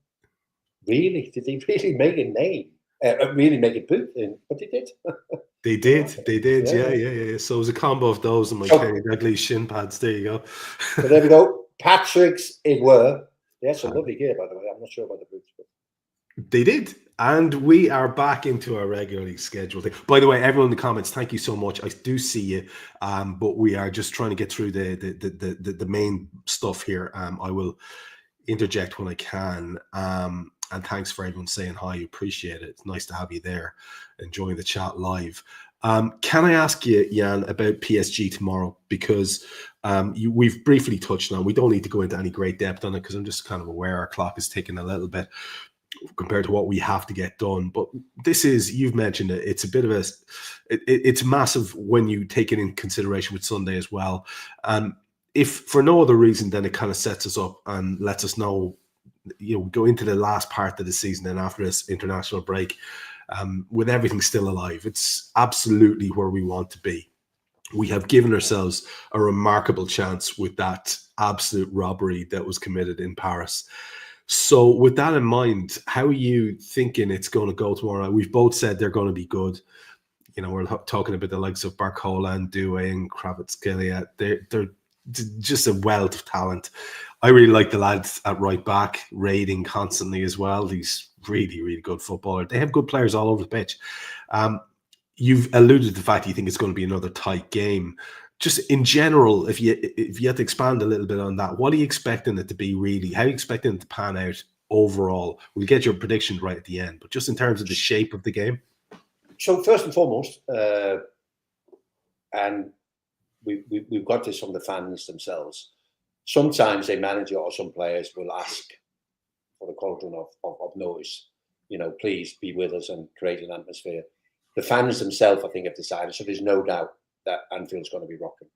really? Did they really make a name? Really make a boot in? But they did. They did. Yeah. So it was a combo of those and my Kenny Dalglish shin pads. There you go. So there we go. Patrick's it were. They had some lovely gear, by the way. I'm not sure about the boots, but they did. And we are back into our regularly scheduled thing. By the way, everyone in the comments, thank you so much. I do see you, but we are just trying to get through the main stuff here. I will interject when I can. And thanks for everyone saying hi. Appreciate it. It's nice to have you there, enjoying the chat live. Can I ask you, Jan, about PSG tomorrow? Because we've briefly touched on it. We don't need to go into any great depth on it because I'm just kind of aware our clock is ticking a little bit compared to what we have to get done. But this is, you've mentioned it, it's a bit of it's massive when you take it in consideration with Sunday as well. If for no other reason, then it kind of sets us up and lets us know, go into the last part of the season and after this international break, with everything still alive. It's absolutely where we want to be. We have given ourselves a remarkable chance with that absolute robbery that was committed in Paris. So with that in mind, how are you thinking it's going to go tomorrow? We've both said they're going to be good. We're talking about the likes of Barcola and Downey and Kvaratskhelia. They're just a wealth of talent. I really like the lads at right back, raiding constantly as well. These really, really good footballers. They have good players all over the pitch. You've alluded to the fact that you think it's going to be another tight game. Just in general, if you had to expand a little bit on that, what are you expecting it to be really? How are you expecting it to pan out overall? We'll get your predictions right at the end, but just in terms of the shape of the game. So first and foremost, and we've got this from the fans themselves. Sometimes a manager or some players will ask for the cauldron of noise. Please be with us and create an atmosphere. The fans themselves, I think, have decided. So there's no doubt that Anfield's going to be rocking.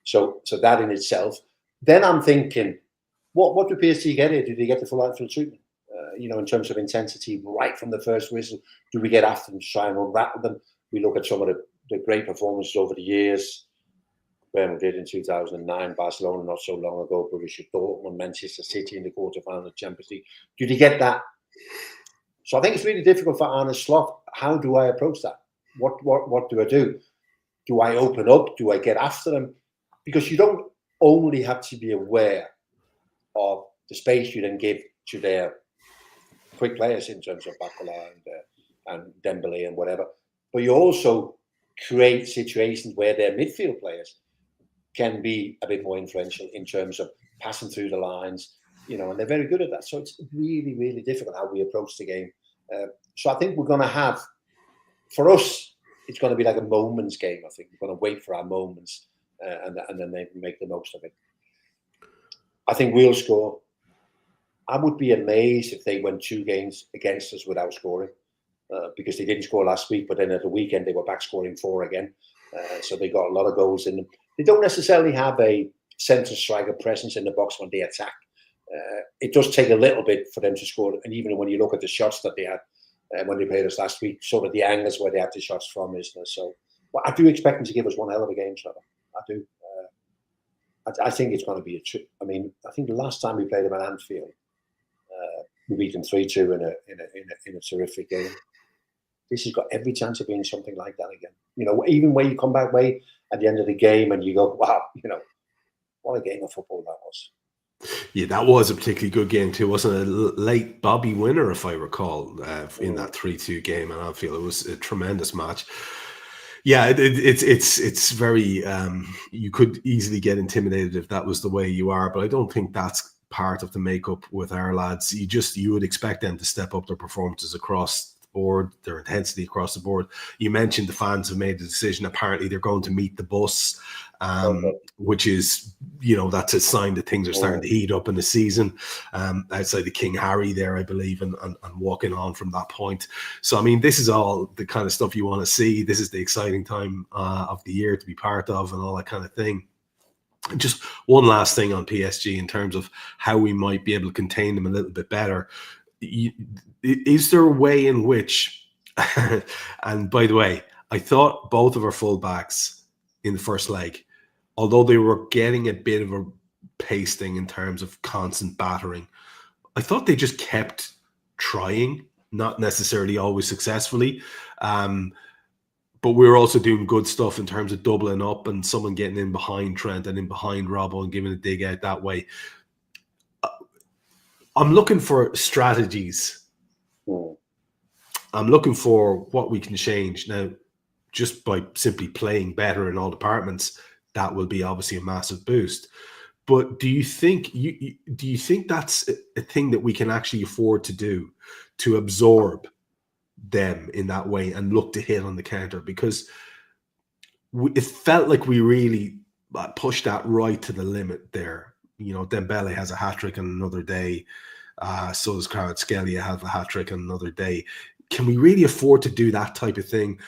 So that in itself. Then I'm thinking, what do PSG get here? Do they get the full Anfield treatment? In terms of intensity, right from the first whistle, do we get after them to try and unrattle them? We look at some of the great performances over the years. Real Madrid in 2009, Barcelona not so long ago, Borussia Dortmund, Manchester City in the quarterfinal of the Champions League. Do they get that So I think it's really difficult for Arne Slot. How do I approach that? What do I do? Do I open up? Do I get after them? Because you don't only have to be aware of the space you then give to their quick players in terms of Bacola and Dembele and whatever, but you also create situations where their midfield players can be a bit more influential in terms of passing through the lines, and they're very good at that. So it's really, really difficult how we approach the game. So I think we're going to have, for us, it's going to be like a moments game. I think we're going to wait for our moments and then make the most of it. I think we'll score. I would be amazed if they went 2 games against us without scoring, because they didn't score last week, but then at the weekend they were back scoring 4 again. So they got a lot of goals in them. They don't necessarily have a centre striker presence in the box when they attack. It does take a little bit for them to score. And even when you look at the shots that they had when they played us last week, sort of the angles where they had the shots from, isn't there? So I do expect them to give us one hell of a game, Trevor. I do. I think it's going to be I think the last time we played them at Anfield, we beat them 3-2 in a terrific game. This has got every chance of being something like that again. Even when you come back way at the end of the game and you go, wow, what a game of football that was. Yeah, that was a particularly good game too. Wasn't it a late Bobby winner, if I recall, in that 3-2 game at Anfield? It was a tremendous match. Yeah, it's very. You could easily get intimidated if that was the way you are, but I don't think that's part of the makeup with our lads. You would expect them to step up their performances across the board, their intensity across the board. You mentioned the fans have made the decision. Apparently, they're going to meet the bus, which is, that's a sign that things are starting to heat up in the season. Outside the King Harry there, I believe, and walking on from that point. So, this is all the kind of stuff you want to see. This is the exciting time of the year to be part of and all that kind of thing. Just one last thing on PSG in terms of how we might be able to contain them a little bit better. Is there a way in which, and by the way, I thought both of our fullbacks in the first leg, although they were getting a bit of a pasting in terms of constant battering, I thought they just kept trying, not necessarily always successfully. But we were also doing good stuff in terms of doubling up and someone getting in behind Trent and in behind Robbo and giving a dig out that way. I'm looking for strategies. I'm looking for what we can change. Now, just by simply playing better in all departments, that will be obviously a massive boost. But do you think that's a thing that we can actually afford to do, to absorb them in that way and look to hit on the counter? Because it felt like we really pushed that right to the limit there. Dembele has a hat-trick on another day. So does Kvaratskhelia have a hat-trick on another day. Can we really afford to do that type of thing?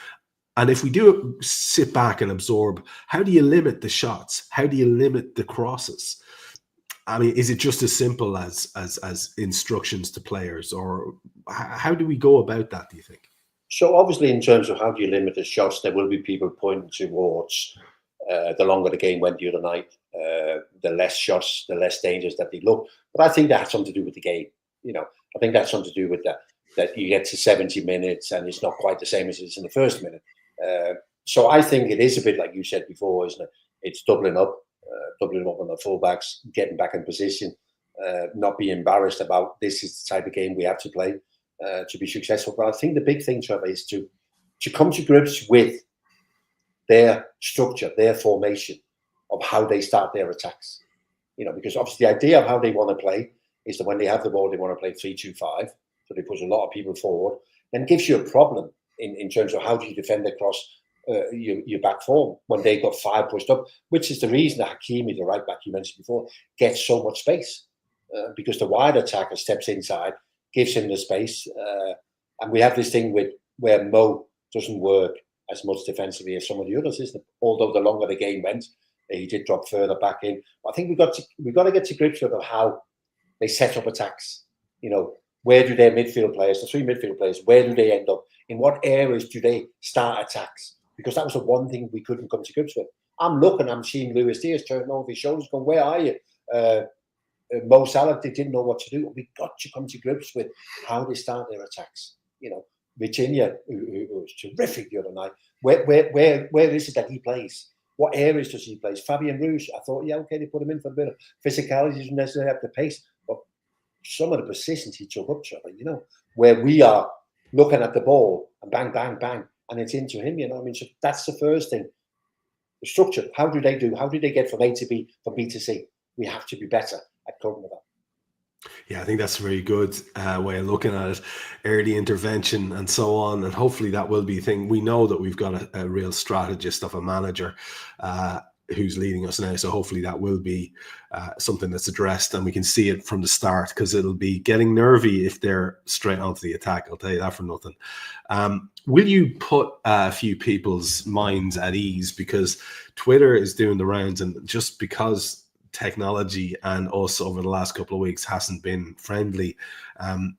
And if we do sit back and absorb, how do you limit the shots? How do you limit the crosses? Is it just as simple as instructions to players, or how do we go about that, do you think? So obviously, in terms of how do you limit the shots, there will be people pointing towards the longer the game went the other night, the less shots, the less dangerous that they look. But I think that has something to do with the game. I think that's something to do with that you get to 70 minutes and it's not quite the same as it is in the first minute. So I think it is a bit like you said before, isn't it? It's doubling up on the fullbacks, getting back in position, not be embarrassed about this is the type of game we have to play to be successful. But I think the big thing, Trevor, is to come to grips with their structure, their formation of how they start their attacks. Because obviously the idea of how they want to play is that when they have the ball, they want to play 3-2-5. So they push a lot of people forward. Then gives you a problem in terms of how do you defend across your back four when they got 5 pushed up, which is the reason that Hakimi, the right back you mentioned before, gets so much space because the wide attacker steps inside, gives him the space. And we have this thing where Mo doesn't work as much defensively as some of the others, isn't it? Although the longer the game went, he did drop further back in. I think we've got to get to grips with how they set up attacks. Where do their midfield players, the 3 midfield players, where do they end up? In what areas do they start attacks? Because that was the one thing we couldn't come to grips with. I'm seeing Luis Diaz turning over his shoulders going, where are you? Mo Salah, they didn't know what to do. We got to come to grips with how they start their attacks. You know, Virginia, who was terrific the other night. Where is it that he plays? What areas does he play? Fabian Ruiz, I thought, yeah, okay, they put him in for a bit of physicality. He doesn't necessarily have the pace, but some of the positions he took up, Trevor, you know, where we are looking at the ball and bang, bang, bang, and it's into him, you know. I mean, so that's the first thing. The structure, how do they get from A to B, from B to C? We have to be better at coping with that. Yeah, I think that's a very good way of looking at it. Early intervention and so on. And hopefully that will be a thing. We know that we've got a real strategist of a manager who's leading us now. So hopefully that will be something that's addressed, and we can see it from the start, because it'll be getting nervy if they're straight onto the attack. I'll tell you that for nothing. Will you put a few people's minds at ease? Because Twitter is doing the rounds, and just because technology and us over the last couple of weeks hasn't been friendly,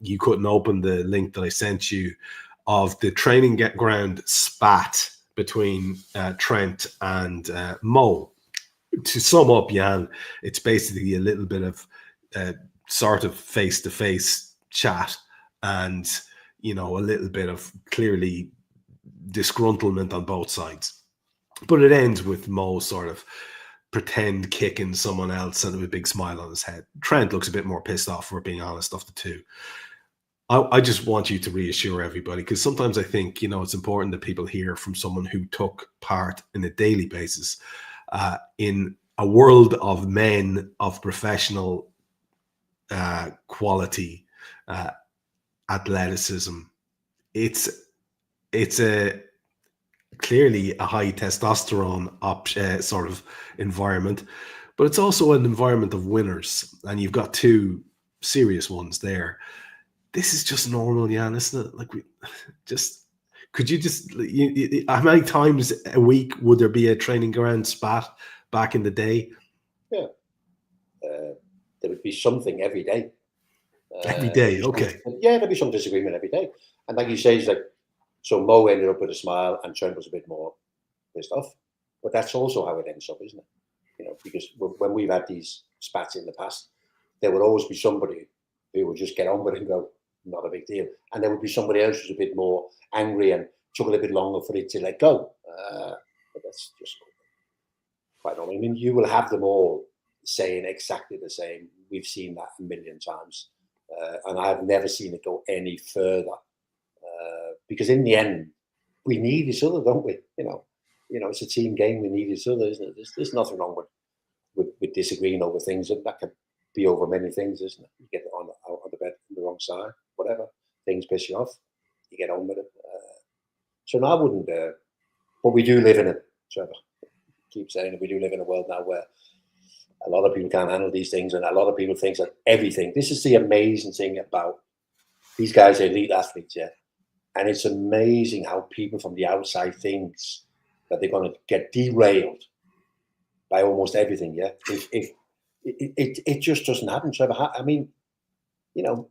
you couldn't open the link that I sent you of the training ground spat between Trent and Mo. To sum up, Jan, it's basically a little bit of sort of face-to-face chat, and you know, a little bit of clearly disgruntlement on both sides, but it ends with Mo sort of pretend kicking someone else and with a big smile on his head. Trent looks a bit more pissed off, for being honest, of the two. I just want you to reassure everybody, because sometimes I think, you know, it's important that people hear from someone who took part in a daily basis in a world of men of professional quality, athleticism. It's a clearly a high testosterone sort of environment, but it's also an environment of winners, and you've got two serious ones there. This is just normal, Jan, isn't it? Like, could you just, how many times a week would there be a training ground spat back in the day? Yeah, there would be something every day. Every day, okay. Yeah, there'd be some disagreement every day, and like you say, it's like, so Mo ended up with a smile and Trent was a bit more pissed off. But that's also how it ends up, isn't it? You know, because when we've had these spats in the past, there would always be somebody who would just get on with it and go, not a big deal. And there would be somebody else who's a bit more angry and took a little bit longer for it to let go. But that's just quite normal. I mean, you will have them all saying exactly the same. We've seen that a million times. And I've never seen it go any further. Because in the end, we need each other, don't we? You know, it's a team game. We need each other, isn't it? There's nothing wrong with disagreeing over things. That can be over many things, isn't it? You get on the bed on the wrong side, whatever. Things piss you off, you get on with it. So no, I wouldn't. But we do live in it, Trevor. Keep saying it. We do live in a world now where a lot of people can't handle these things, and a lot of people think that everything. This is the amazing thing about these guys, elite athletes, yeah. And it's amazing how people from the outside thinks that they're going to get derailed by almost everything. Yeah, if it just doesn't happen, Trevor. I mean, you know,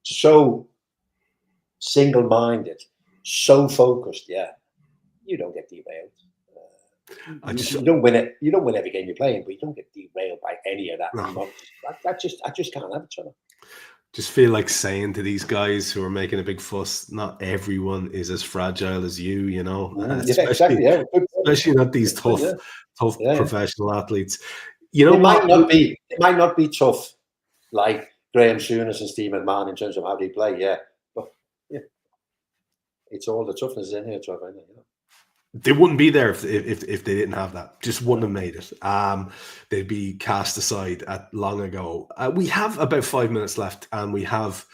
so single-minded, so focused. Yeah, you don't get derailed. You don't win it. You don't win every game you're playing, but you don't get derailed by any of that. No. I just can't have it, Trevor. Just feel like saying to these guys who are making a big fuss, not everyone is as fragile as you know. Especially not these tough professional athletes. You know, it might not be tough like Graham Souness and Steve McMahon in terms of how they play, yeah. But yeah, it's all the toughness in here, Trevor. You know? They wouldn't be there if they didn't have that. Just wouldn't have made it. They'd be cast aside long ago. We have about 5 minutes left, and we have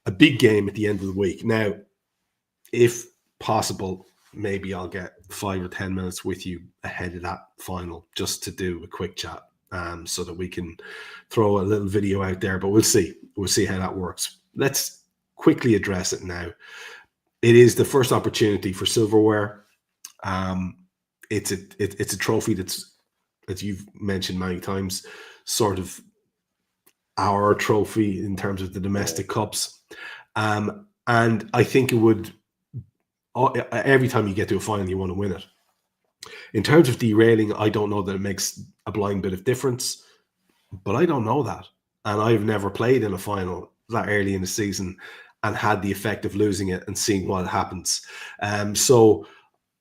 a big game at the end of the week. Now, if possible, maybe I'll get 5 or 10 minutes with you ahead of that final, just to do a quick chat, so that we can throw a little video out there. But we'll see. We'll see how that works. Let's quickly address it now. It is the first opportunity for silverware. It's a trophy that's, as you've mentioned many times, sort of our trophy in terms of the domestic cups. And I think it would, every time you get to a final, you want to win it. In terms of derailing, I don't know that it makes a blind bit of difference, but I don't know that. and I've never played in a final that early in the season and had the effect of losing it and seeing what happens. So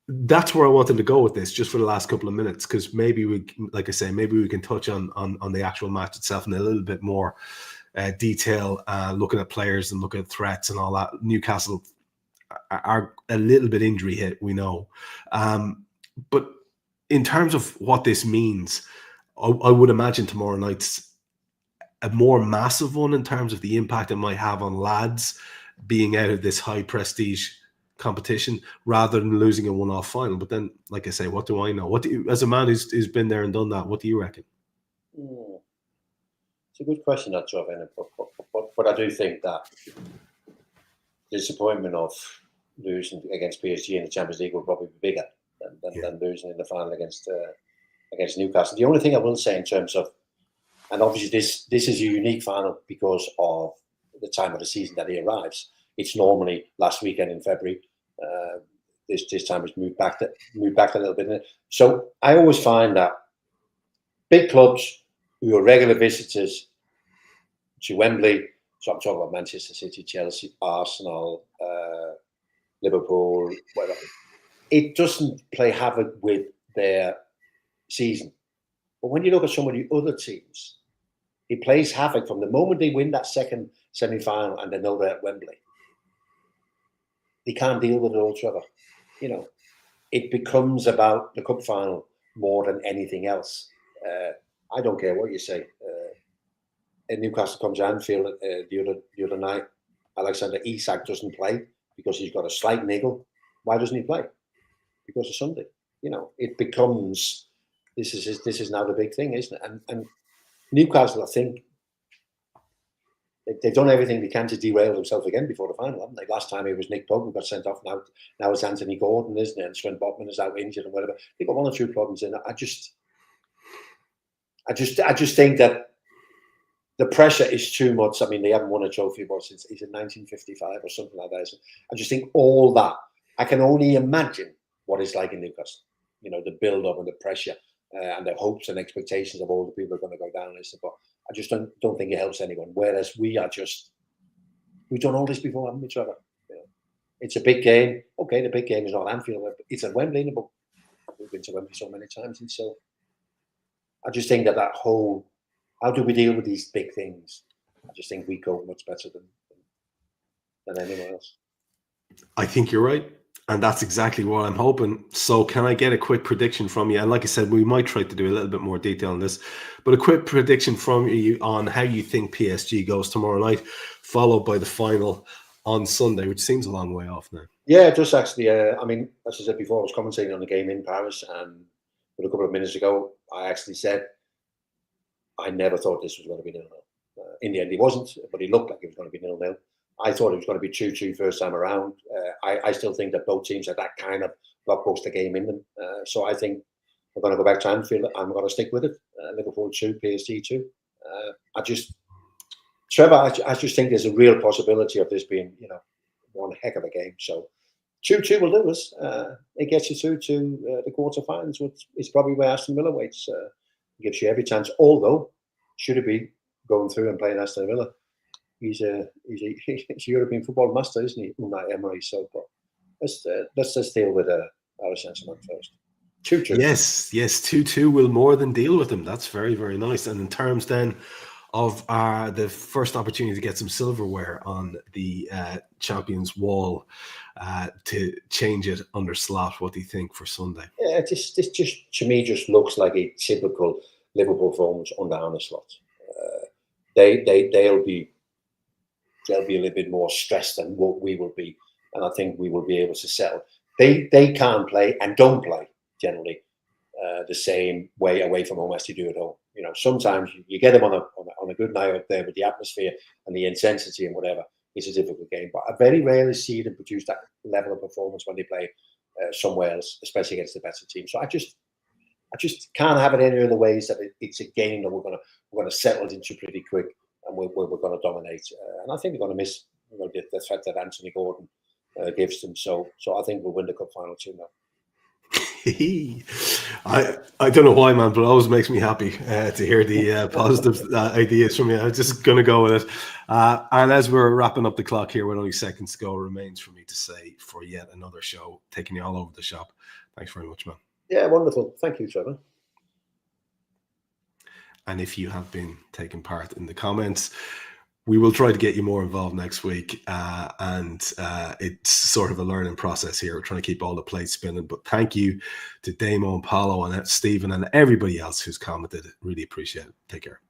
that's where I wanted to go with this, just for the last couple of minutes, because maybe we, like I say, maybe we can touch on the actual match itself in a little bit more detail, looking at players and looking at threats and all that. Newcastle are a little bit injury hit, we know, but in terms of what this means, I would imagine tomorrow night's a more massive one in terms of the impact it might have on lads being out of this high prestige competition rather than losing a one-off final. But then, like I say, what do I know? What do you, as a man who's been there and done that, what do you reckon? It's a good question, that, Trev, but I do think that the disappointment of losing against PSG in the Champions League will probably be bigger than losing in the final against Newcastle. The only thing I will say in terms of, and obviously this is a unique final because of the time of the season that it arrives. It's normally last weekend in February. This time it's moved back a little bit. So I always find that big clubs who are regular visitors to Wembley, so I'm talking about Manchester City, Chelsea, Arsenal, Liverpool, whatever, it doesn't play havoc with their season. But when you look at some of the other teams, it plays havoc from the moment they win that second semi-final and they know they're at Wembley. They can't deal with it all, Trevor. You know, it becomes about the cup final more than anything else. I don't care what you say. And Newcastle comes to Anfield the other night. Alexander Isak doesn't play because he's got a slight niggle. Why doesn't he play? Because of Sunday. You know, it becomes this is now the big thing, isn't it? And Newcastle, I think, they've done everything they can to derail themselves again before the final, haven't they? Last time it was Nick Pope who got sent off. Now it's Anthony Gordon, isn't it? And Sven Botman is out injured and whatever. They've got one or two problems in it. I just think that the pressure is too much. I mean, they haven't won a trophy since 1955 or something like that. So I just think all that. I can only imagine what it's like in Newcastle. You know, the build-up and the pressure and the hopes and expectations of all the people who are going to go down. But I just don't think it helps anyone. Whereas we've done all this before, haven't we, Trevor? You know, it's a big game. Okay, the big game is not Anfield. It's at Wembley, but we've been to Wembley so many times. And so I just think that whole, how do we deal with these big things? I just think we cope much better than anyone else. I think you're right. And that's exactly what I'm hoping. So can I get a quick prediction from you? And like I said, we might try to do a little bit more detail on this, but a quick prediction from you on how you think PSG goes tomorrow night, followed by the final on Sunday, which seems a long way off now. Yeah, just actually, I mean, as I said before, I was commentating on the game in Paris, and a couple of minutes ago, I actually said, I never thought this was going to be 0-0. In the end, it wasn't, but it looked like it was going to be 0-0. I thought it was going to be 2-2 first time around. I still think that both teams had that kind of blockbuster game in them. So I think we're going to go back to Anfield. I'm going to stick with it. Liverpool 2, PSG 2. Trevor, I just think there's a real possibility of this being, you know, one heck of a game. So 2-2 will do us. It gets you through to the quarterfinals, which is probably where Aston Villa waits. Gives you every chance. Although, should it be going through and playing Aston Villa? He's a European football master, isn't he, Unai Emery? So, but let's just deal with Paris Saint-Germain first. 2-2. Yes, 2-2 will more than deal with them. That's very, very nice. And in terms then of the first opportunity to get some silverware on the Champions Wall to change it under Slot, what do you think for Sunday? Yeah, this just to me just looks like a typical Liverpool performance under Arne Slot. They'll be a little bit more stressed than what we will be, and I think we will be able to settle. They can't play and don't play generally the same way away from home as they do at home. You know, sometimes you get them on a good night out there with the atmosphere and the intensity and whatever. It's a difficult game, but I very rarely see them produce that level of performance when they play somewhere else, especially against the better team. So I just can't have it any other ways that it's a game that we're going to settle into pretty quick, and we're going to dominate. And I think we're going to miss, you know, the threat that Anthony Gordon gives them. So I think we'll win the cup final 2-0. I don't know why, man, but it always makes me happy to hear the positive ideas from you. I'm just going to go with it. And as we're wrapping up the clock here with only seconds to go, it remains for me to say for yet another show, taking you all over the shop. Thanks very much, man. Yeah, wonderful. Thank you, Trevor. And if you have been taking part in the comments, we will try to get you more involved next week. And it's sort of a learning process here. We're trying to keep all the plates spinning. But thank you to Damo and Paulo and Stephen and everybody else who's commented. Really appreciate it. Take care.